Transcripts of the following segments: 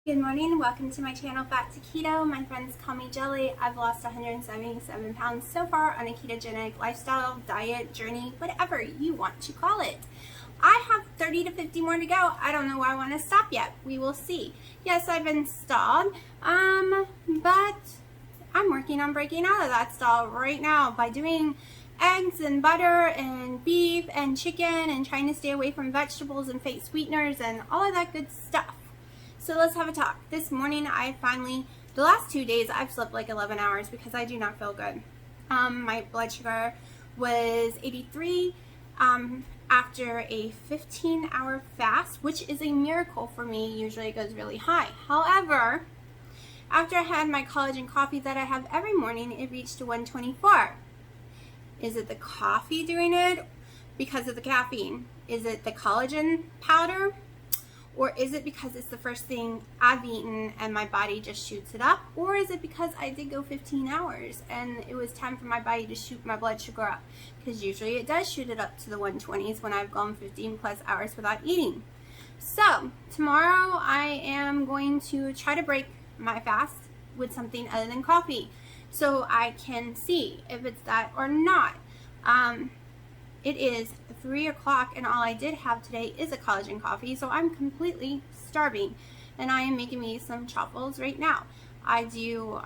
Good morning, welcome to my channel, Back to Keto. My friends call me Jelly. I've lost 177 pounds so far on a ketogenic lifestyle, diet, journey, whatever you want to call it. I have 30 to 50 more to go. I don't know why I want to stop yet. We will see. Yes, I've been stalled, but I'm working on breaking out of that stall right now by doing eggs and butter and beef and chicken and trying to stay away from vegetables and fake sweeteners and all of that good stuff. So let's have a talk. This morning the last 2 days I've slept like 11 hours because I do not feel good. My blood sugar was 83 after a 15-hour fast, which is a miracle for me. Usually it goes really high. However, after I had my collagen coffee that I have every morning, it reached to 124. Is it the coffee doing it because of the caffeine? Is it the collagen powder? Or is it because it's the first thing I've eaten and my body just shoots it up? Or is it because I did go 15 hours and it was time for my body to shoot my blood sugar up? Because usually it does shoot it up to the 120s when I've gone 15 plus hours without eating. So tomorrow I am going to try to break my fast with something other than coffee so I can see if it's that or not. It is 3 o'clock and all I did have today is a collagen coffee, so I'm completely starving. And I am making me some truffles right now. I do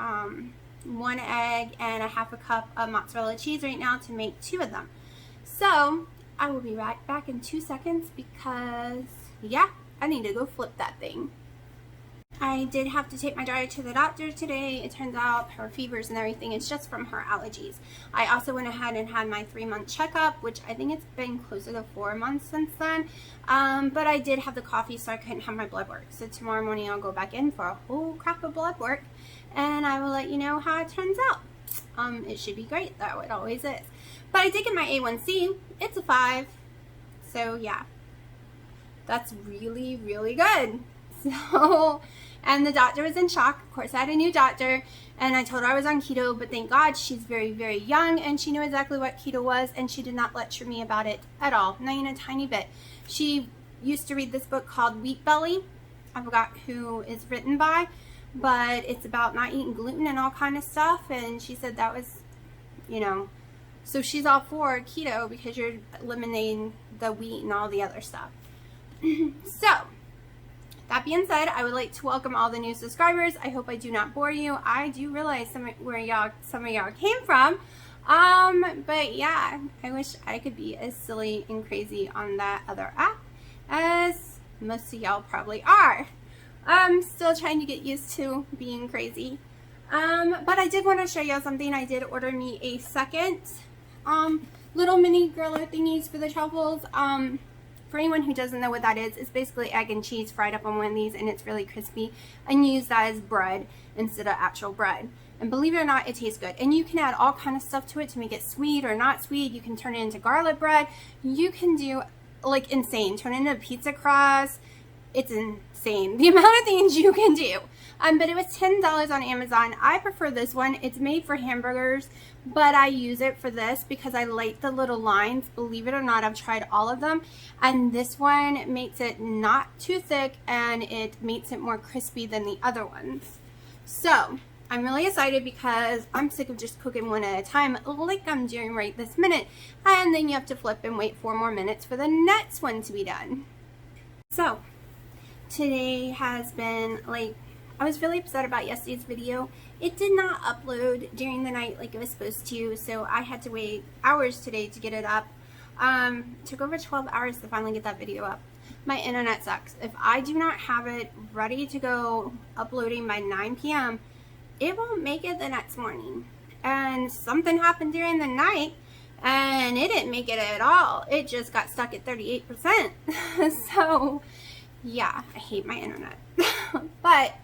1 egg and a half a cup of mozzarella cheese right now to make 2 of them. So I will be right back in 2 seconds because, yeah, I need to go flip that thing. I did have to take my daughter to the doctor today. It turns out her fevers and everything is just from her allergies. I also went ahead and had my 3-month checkup, which I think it's been closer to 4 months since then. But I did have the coffee, so I couldn't have my blood work. So tomorrow morning I'll go back in for a whole crap of blood work, and I will let you know how it turns out. It should be great, though. It always is. But I did get my A1C. It's a 5. So yeah, that's really, really good. So, and the doctor was in shock. Of course, I had a new doctor, and I told her I was on keto, but thank God she's very, very young, and she knew exactly what keto was, and she did not lecture me about it at all, not even a tiny bit. She used to read this book called Wheat Belly. I forgot who it's written by, but it's about not eating gluten and all kind of stuff, and she said that was, so she's all for keto because you're eliminating the wheat and all the other stuff. So, that being said, I would like to welcome all the new subscribers. I hope I do not bore you. I do realize some of y'all came from. But yeah, I wish I could be as silly and crazy on that other app as most of y'all probably are. I'm still trying to get used to being crazy. But I did want to show y'all something. I did order me a second little mini griller thingies for the truffles. For anyone who doesn't know what that is, it's basically egg and cheese fried up on one of these, and it's really crispy, and use that as bread instead of actual bread. And believe it or not, it tastes good. And you can add all kind of stuff to it to make it sweet or not sweet. You can turn it into garlic bread. You can do like insane. Turn it into a pizza crust. It's insane the amount of things you can do. But it was $10 on Amazon. I prefer this one. It's made for hamburgers, but I use it for this because I like the little lines. Believe it or not, I've tried all of them, and this one makes it not too thick, and it makes it more crispy than the other ones. So I'm really excited because I'm sick of just cooking one at a time like I'm doing right this minute, and then you have to flip and wait 4 more minutes for the next one to be done. So today has been I was really upset about yesterday's video. It did not upload during the night like it was supposed to, so I had to wait hours today to get it up. Took over 12 hours to finally get that video up. My internet sucks. If I do not have it ready to go uploading by 9 p.m., it won't make it the next morning. And something happened during the night, and it didn't make it at all. It just got stuck at 38%. So, yeah, I hate my internet. But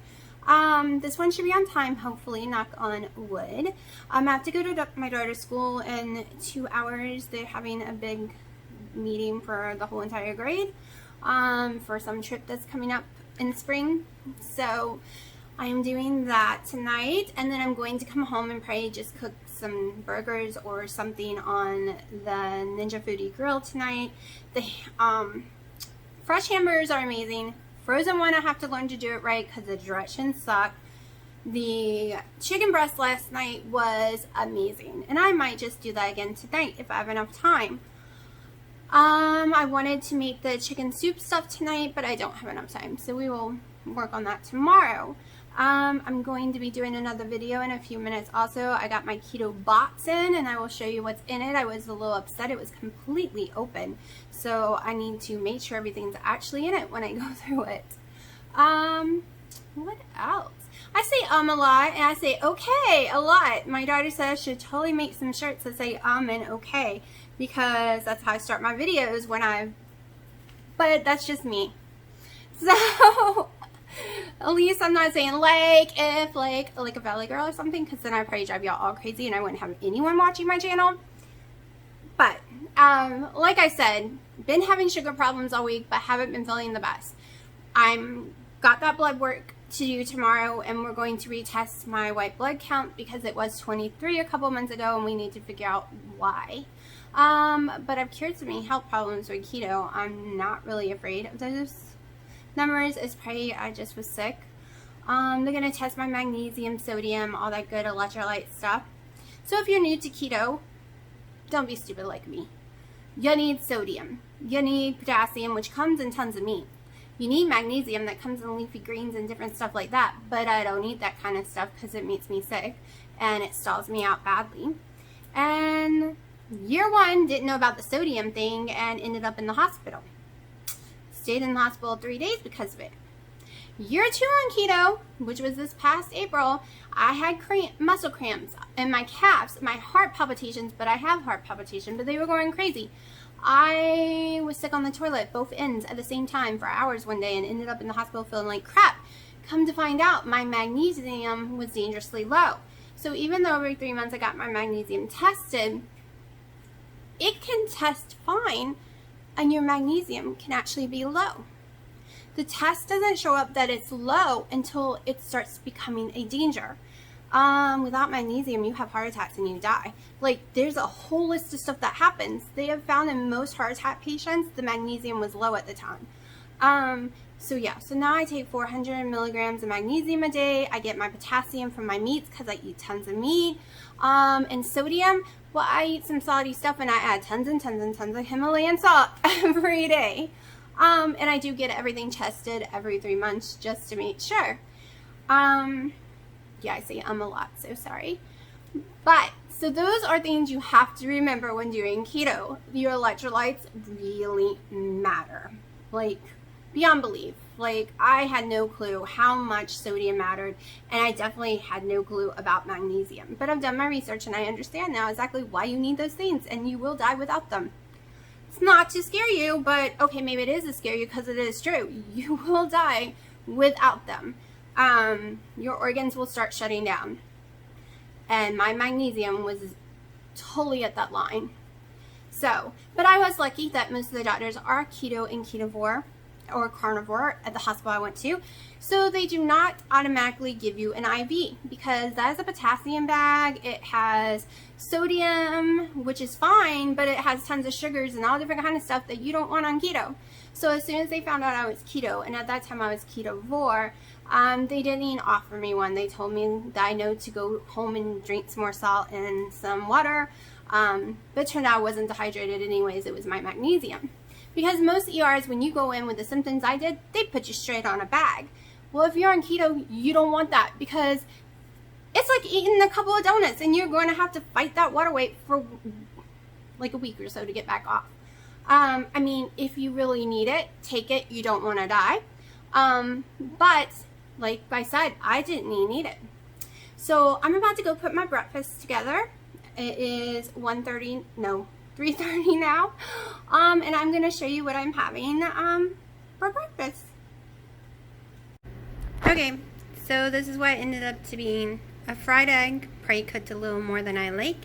this one should be on time, hopefully, knock on wood. I have to go to my daughter's school in 2 hours. They're having a big meeting for the whole entire grade for some trip that's coming up in spring. So I am doing that tonight, and then I'm going to come home and probably just cook some burgers or something on the Ninja Foodie grill tonight. The fresh hamburgers are amazing. Frozen one, I have to learn to do it right because the directions suck. The chicken breast last night was amazing, and I might just do that again tonight if I have enough time. I wanted to make the chicken soup stuff tonight, but I don't have enough time, so we will work on that tomorrow. I'm going to be doing another video in a few minutes also. I got my keto box in, and I will show you what's in it. I was a little upset it was completely open, so I need to make sure everything's actually in it when I go through it. What else? I say a lot, and I say okay a lot. My daughter said I should totally make some shirts that say and okay, because that's how I start my videos but that's just me. So at least I'm not saying if like a Valley Girl or something, because then I'd probably drive y'all all crazy and I wouldn't have anyone watching my channel. But like I said, been having sugar problems all week, but haven't been feeling the best. Got that blood work to do tomorrow, and we're going to retest my white blood count because it was 23 a couple months ago, and we need to figure out why. But I've cured so many health problems with keto, I'm not really afraid of those numbers. It's probably I just was sick. They're going to test my magnesium, sodium, all that good electrolyte stuff. So if you're new to keto, don't be stupid like me. You need sodium. You need potassium, which comes in tons of meat. You need magnesium that comes in leafy greens and different stuff like that, but I don't eat that kind of stuff because it makes me sick and it stalls me out badly. And year one, didn't know about the sodium thing and ended up in the hospital. Stayed in the hospital 3 days because of it. Year two on keto, which was this past April, I had muscle cramps in my calves, my heart palpitations, but I have heart palpitation, but they were going crazy. I was sick on the toilet, both ends at the same time for hours one day, and ended up in the hospital feeling like crap. Come to find out, my magnesium was dangerously low. So even though every 3 months I got my magnesium tested, it can test fine, and your magnesium can actually be low. The test doesn't show up that it's low until it starts becoming a danger. Without magnesium, you have heart attacks and you die. Like, there's a whole list of stuff that happens. They have found in most heart attack patients, the magnesium was low at the time. So yeah, so now I take 400 milligrams of magnesium a day. I get my potassium from my meats because I eat tons of meat. And sodium, well, I eat some salty stuff and I add tons and tons and tons of Himalayan salt every day. And I do get everything tested every 3 months just to make sure. Yeah, I say a lot, so sorry. But, so those are things you have to remember when doing keto. Your electrolytes really matter. Like, beyond belief. Like, I had no clue how much sodium mattered, and I definitely had no clue about magnesium. But I've done my research, and I understand now exactly why you need those things, and you will die without them. It's not to scare you, but, okay, maybe it is to scare you because it is true. You will die without them. Your organs will start shutting down. And my magnesium was totally at that line. So, but I was lucky that most of the doctors are keto and ketovore or carnivore at the hospital I went to. So they do not automatically give you an IV because that is a potassium bag. It has sodium, which is fine, but it has tons of sugars and all different kind of stuff that you don't want on keto. So as soon as they found out I was keto, and at that time I was ketovore, they didn't even offer me one. They told me that I know to go home and drink some more salt and some water. But it turned out I wasn't dehydrated anyways. It was my magnesium. Because most ERs, when you go in with the symptoms I did, they put you straight on a bag. Well, if you're on keto, you don't want that because it's like eating a couple of donuts and you're going to have to fight that water weight for like a week or so to get back off. I mean, if you really need it, take it. You don't want to die. But like I said, I didn't need it. So I'm about to go put my breakfast together. It is 3:30 now. And I'm going to show you what I'm having for breakfast. Okay, so this is what ended up to being a fried egg, probably cooked a little more than I like,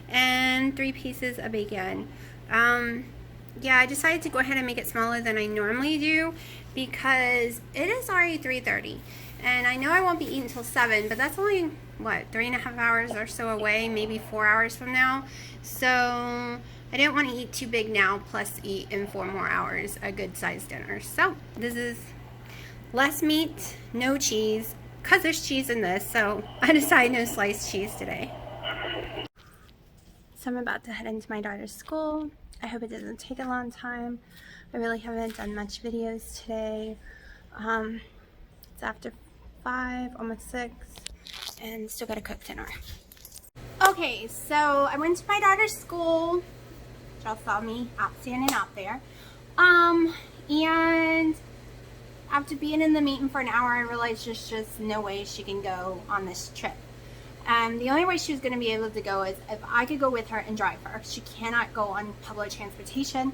and 3 pieces of bacon. Yeah, I decided to go ahead and make it smaller than I normally do because it is already 3:30. And I know I won't be eating until 7, but that's only, what, 3.5 hours or so away, maybe 4 hours from now. So I didn't want to eat too big now, plus eat in 4 more hours a good sized dinner. So this is less meat, no cheese, because there's cheese in this, so I decided no sliced cheese today. So I'm about to head into my daughter's school. I hope it doesn't take a long time. I really haven't done much videos today. It's after 5, almost 6, and still gotta cook dinner. Okay, so I went to my daughter's school. Y'all saw me standing out there. And after being in the meeting for an hour, I realized there's just no way she can go on this trip. The only way she was going to be able to go is if I could go with her and drive her. She cannot go on public transportation.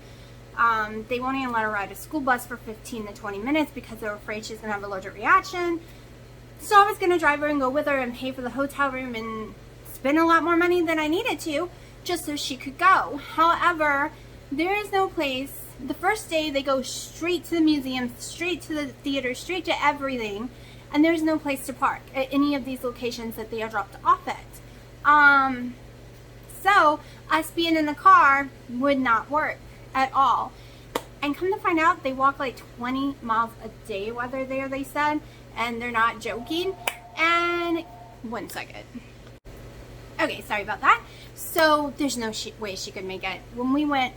They won't even let her ride a school bus for 15 to 20 minutes because they're afraid she's going to have an allergic reaction. So I was going to drive her and go with her and pay for the hotel room and spend a lot more money than I needed to just so she could go. However, there is no place. The first day they go straight to the museum, straight to the theater, straight to everything, and there's no place to park at any of these locations that they are dropped off at. So us being in the car would not work at all. And come to find out, they walk like 20 miles a day while they're there, they said, and they're not joking. And 1 second. Okay, sorry about that. So there's no way she could make it. When we went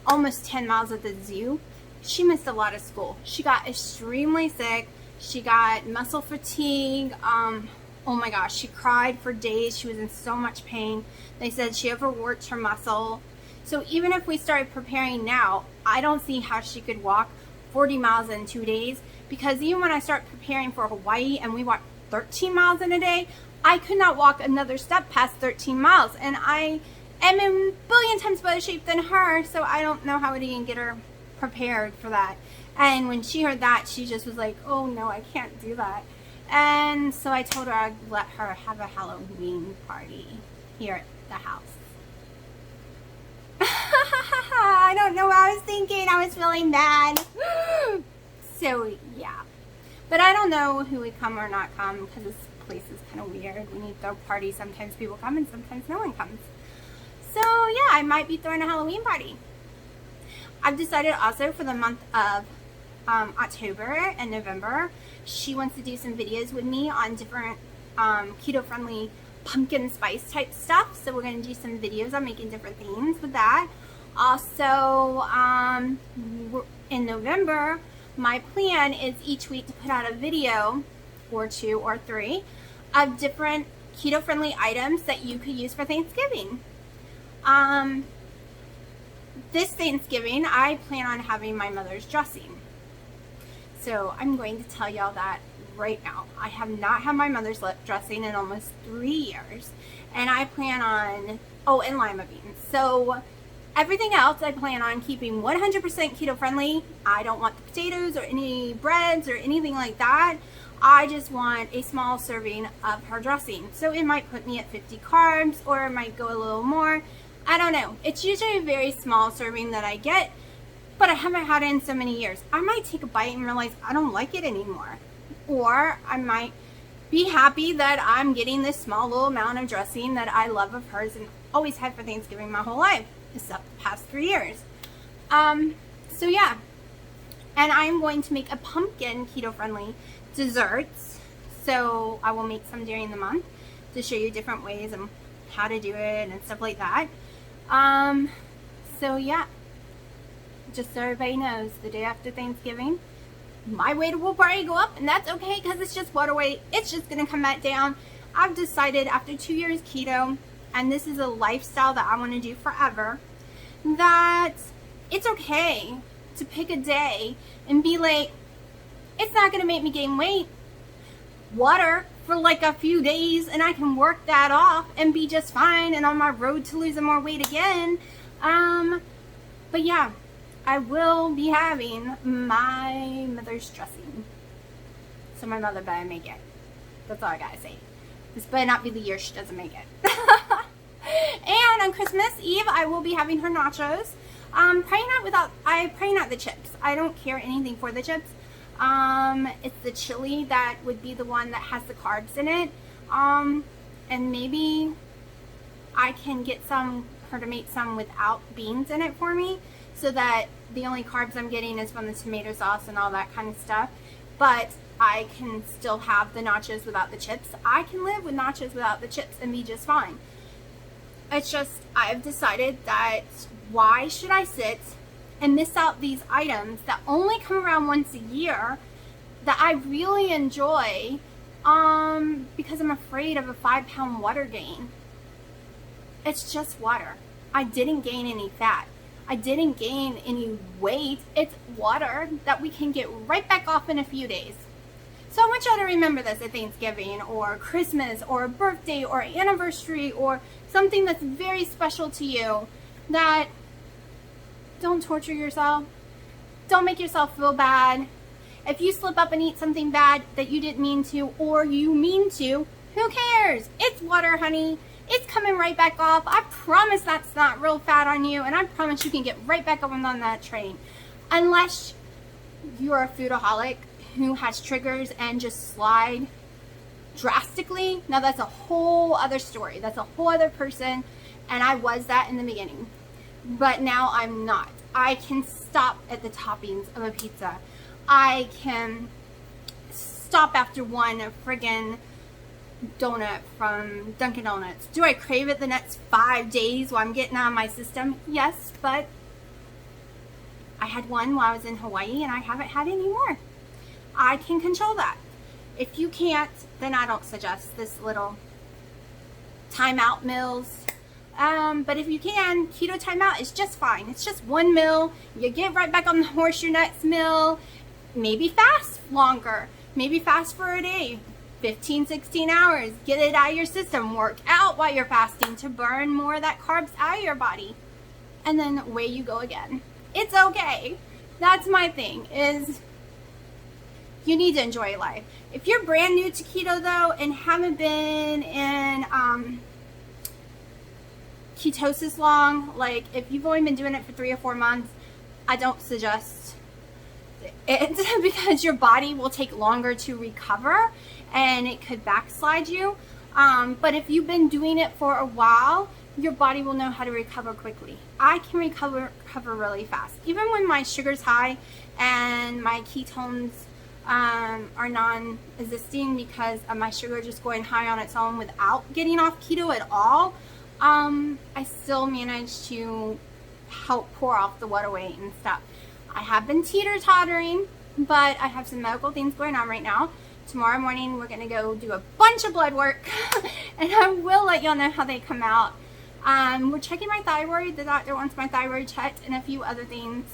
almost 10 miles at the zoo, she missed a lot of school. She got extremely sick. She got muscle fatigue. Oh my gosh, she cried for days. She was in so much pain. They said she overworked her muscle. So even if we started preparing now, I don't see how she could walk 40 miles in 2 days, because even when I start preparing for Hawaii and we walk 13 miles in a day, I could not walk another step past 13 miles. And I am in a billion times better shape than her, so I don't know how to even get her prepared for that. And when she heard that, she just was like, oh no, I can't do that. And so I told her I'd let her have a Halloween party here at the house. I don't know what I was thinking. I was feeling bad. So yeah. But I don't know who would come or not come, because this place is kind of weird. When you throw parties, sometimes people come and sometimes no one comes. So yeah, I might be throwing a Halloween party. I've decided also for the month of October and November, she wants to do some videos with me on different keto-friendly pumpkin spice type stuff. So we're going to do some videos on making different things with that. Also, in November, my plan is each week to put out a video, or 2 or 3, of different keto-friendly items that you could use for Thanksgiving. This Thanksgiving, I plan on having my mother's dressing. So I'm going to tell y'all that right now. I have not had my mother's dressing in almost 3 years. And I plan on, and lima beans. So everything else I plan on keeping 100% keto friendly. I don't want the potatoes or any breads or anything like that. I just want a small serving of her dressing. So it might put me at 50 carbs, or it might go a little more. I don't know. It's usually a very small serving that I get, but I haven't had it in so many years. I might take a bite and realize I don't like it anymore. Or I might be happy that I'm getting this small little amount of dressing that I love of hers and always had for Thanksgiving my whole life, except the past 3 years. So yeah. And I'm going to make a pumpkin keto-friendly desserts. So I will make some during the month to show you different ways and how to do it and stuff like that. So yeah, just so everybody knows, the day after Thanksgiving, my weight will probably go up, and that's okay, because it's just water weight. It's just gonna come back down. I've decided after 2 years keto, and this is a lifestyle that I want to do forever, that it's okay to pick a day and be like, it's not gonna make me gain weight. Water for like a few days, and I can work that off and be just fine and on my road to losing more weight again. But yeah, I will be having my mother's dressing. So my mother better make it. That's all I gotta say. This better not be the year she doesn't make it. And on Christmas Eve, I will be having her nachos. Probably not the chips. I don't care anything for the chips. It's the chili that would be the one that has the carbs in it. And maybe I can get her to make some without beans in it for me, so that the only carbs I'm getting is from the tomato sauce and all that kind of stuff. but I can still have the nachos without the chips. I can live with nachos without the chips and be just fine. It's just, I've decided that why should I sit and miss out these items that only come around once a year that I really enjoy, because I'm afraid of a 5-pound water gain. It's just water. I didn't gain any fat. I didn't gain any weight. It's water that we can get right back off in a few days. So I want y'all to remember this at Thanksgiving or Christmas or a birthday or anniversary or something that's very special to you, that don't torture yourself. Don't make yourself feel bad. If you slip up and eat something bad that you didn't mean to, or you mean to, who cares? It's water, honey. It's coming right back off. I promise that's not real fat on you, and I promise you can get right back up on that train. Unless you're a foodaholic who has triggers and just slide drastically. Now that's a whole other story. That's a whole other person, and I was that in the beginning. But now I'm not. I can stop at the toppings of a pizza. I can stop after one friggin' donut from Dunkin' Donuts. Do I crave it the next 5 days while I'm getting out of my system? Yes, but I had one while I was in Hawaii and I haven't had any more. I can control that. If you can't, then I don't suggest this little timeout meals. But if you can, keto timeout is just fine. It's just one meal. You get right back on the horse your next meal. Maybe fast longer. Maybe fast for a day. 15, 16 hours. Get it out of your system. Work out while you're fasting to burn more of that carbs out of your body. And then away you go again. It's okay. That's my thing, is you need to enjoy life. If you're brand new to keto though and haven't been in ketosis long, like if you've only been doing it for 3 or 4 months, I don't suggest it because your body will take longer to recover and it could backslide you. But if you've been doing it for a while, your body will know how to recover quickly. I can recover really fast. Even when my sugar's high and my ketones are non-existing because of my sugar just going high on its own without getting off keto at all, I still manage to help pour off the water weight and stuff. I have been teeter-tottering, but I have some medical things going on right now. Tomorrow morning we're going to go do a bunch of blood work and I will let y'all know how they come out. We're checking my thyroid. The doctor wants my thyroid checked and a few other things.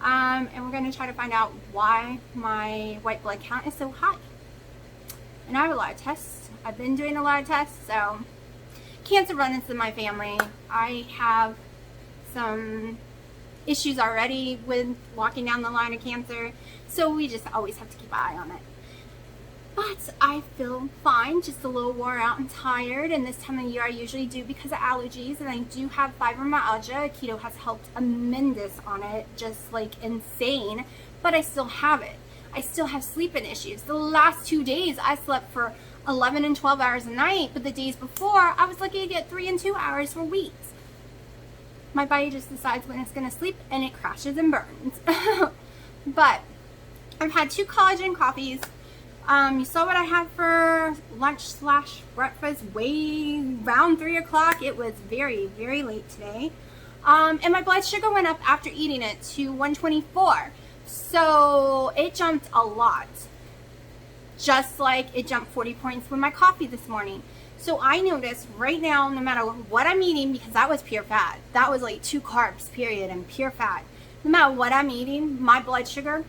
And we're going to try to find out why my white blood count is so high. And I have a lot of tests. I've been doing a lot of tests, so cancer runs in my family. I have some issues already with walking down the line of cancer, so we just always have to keep an eye on it. But I feel fine, just a little wore out and tired, and this time of year I usually do because of allergies, and I do have fibromyalgia. Keto has helped tremendous on it, just like insane, but I still have it. I still have sleeping issues. The last 2 days I slept for 11 and 12 hours a night, but the days before I was lucky to get 3 and 2 hours for weeks. My body just decides when it's going to sleep and it crashes and burns. But I've had 2 collagen coffees. You saw what I had for lunch/breakfast way around 3 o'clock. It was very, very late today. And my blood sugar went up after eating it to 124. So it jumped a lot. Just like it jumped 40 points with my coffee this morning. So I notice right now, no matter what I'm eating, because that was pure fat. That was like 2 carbs, period, and pure fat. No matter what I'm eating, my blood sugar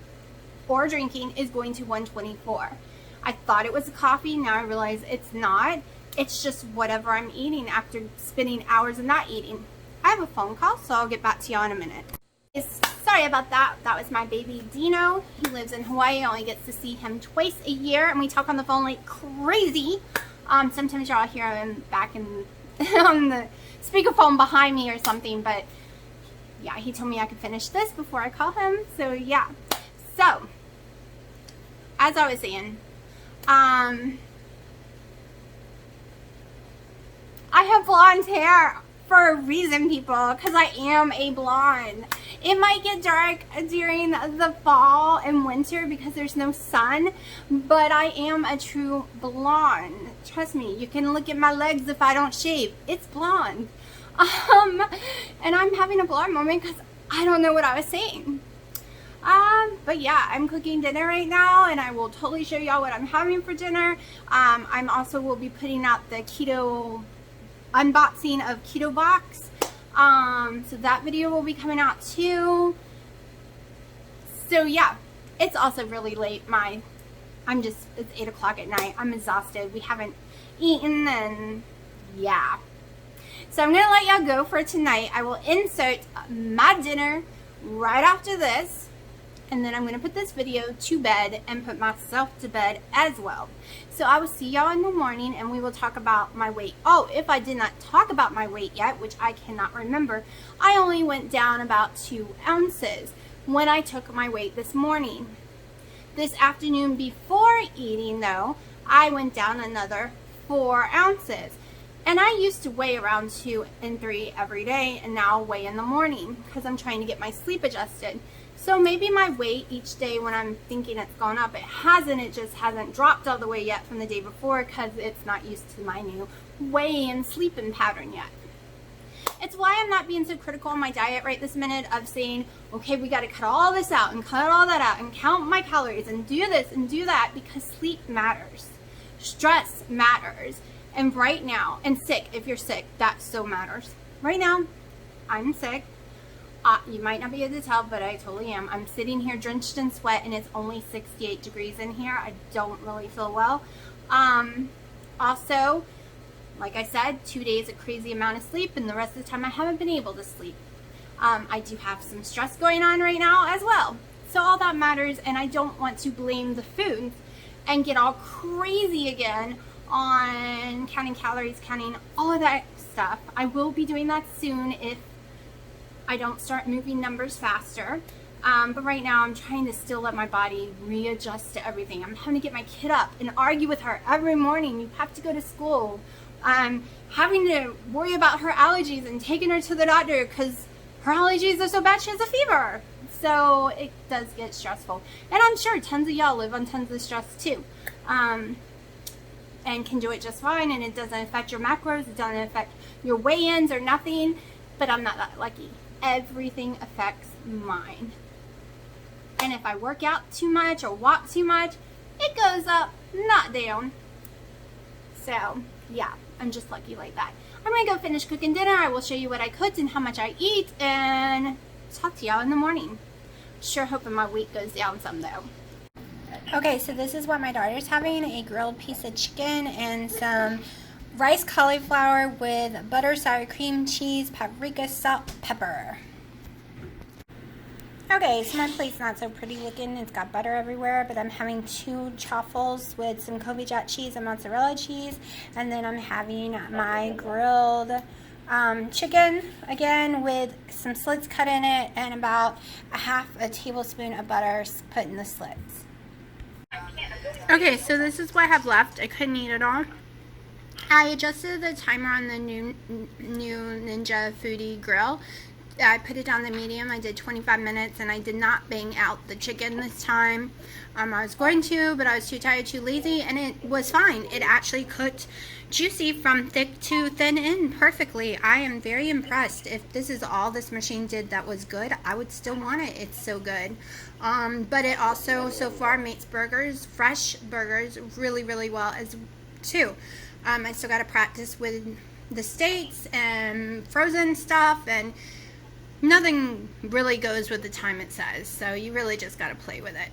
or drinking is going to 124. I thought it was a coffee. Now I realize it's not. It's just whatever I'm eating after spending hours of not eating. I have a phone call, so I'll get back to y'all in a minute. Sorry about that. That was my baby Dino. He lives in Hawaii. I only get to see him twice a year, and we talk on the phone like crazy. Sometimes y'all hear him back in on the speakerphone behind me or something, but yeah, he told me I could finish this before I call him. So yeah. So as I was saying, I have blonde hair. for a reason, people, because I am a blonde. It might get dark during the fall and winter because there's no sun, but I am a true blonde. Trust me, you can look at my legs if I don't shave. It's blonde. And I'm having a blonde moment because I don't know what I was saying. But yeah, I'm cooking dinner right now, and I will totally show y'all what I'm having for dinner. I'm also will be putting out the keto unboxing of Keto Box. So that video will be coming out too. So yeah, it's also really late. It's 8 o'clock at night. I'm exhausted. We haven't eaten, and yeah. So I'm gonna let y'all go for tonight. I will insert my dinner right after this, and then I'm gonna put this video to bed and put myself to bed as well. So I will see y'all in the morning, and we will talk about my weight. Oh, if I did not talk about my weight yet, which I cannot remember, I only went down about 2 ounces when I took my weight this morning. This afternoon before eating though, I went down another 4 ounces. And I used to weigh around 2 and 3 every day, and now I'll weigh in the morning because I'm trying to get my sleep adjusted. So maybe my weight each day when I'm thinking it's gone up, it hasn't. It just hasn't dropped all the way yet from the day before because it's not used to my new weigh and sleeping pattern yet. It's why I'm not being so critical on my diet right this minute of saying, okay, we got to cut all this out and cut all that out and count my calories and do this and do that, because sleep matters. Stress matters. And right now, and sick, if you're sick, that so matters. Right now, I'm sick. You might not be able to tell, but I totally am. I'm sitting here drenched in sweat, and it's only 68 degrees in here. I don't really feel well. Also, like I said, 2 days a crazy amount of sleep, and the rest of the time I haven't been able to sleep. I do have some stress going on right now as well. So all that matters, and I don't want to blame the food and get all crazy again on counting calories, counting all of that stuff. I will be doing that soon if I don't start moving numbers faster. But right now I'm trying to still let my body readjust to everything. I'm having to get my kid up and argue with her every morning. You have to go to school. I'm having to worry about her allergies and taking her to the doctor because her allergies are so bad she has a fever. So it does get stressful. And I'm sure tons of y'all live on tons of stress too. And can do it just fine, and it doesn't affect your macros, it doesn't affect your weigh-ins or nothing, but I'm not that lucky. Everything affects mine. And if I work out too much or walk too much, it goes up, not down. So, yeah, I'm just lucky like that. I'm gonna go finish cooking dinner. I will show you what I cooked and how much I eat, and talk to y'all in the morning. Sure hoping my weight goes down some though. Okay, so this is what my daughter's having, a grilled piece of chicken and some rice cauliflower with butter, sour cream, cheese, paprika, salt, pepper. Okay, so my plate's not so pretty looking. It's got butter everywhere, but I'm having 2 chaffles with some Kobe jack cheese and mozzarella cheese, and then I'm having my grilled chicken, again, with some slits cut in it and about a half a tablespoon of butter put in the slits. Okay, so this is what I have left. I couldn't eat it all. I adjusted the timer on the new Ninja Foodie grill. I put it down to medium. I did 25 minutes, and I did not bang out the chicken this time. I was going to, but I was too tired, too lazy, and it was fine. It actually cooked juicy from thick to thin in perfectly. I am very impressed. If this is all this machine did that was good, I would still want it. It's so good. But it also, so far, makes burgers, fresh burgers, really, really well as too. I still got to practice with the steaks and frozen stuff, and nothing really goes with the time it says, so you really just got to play with it.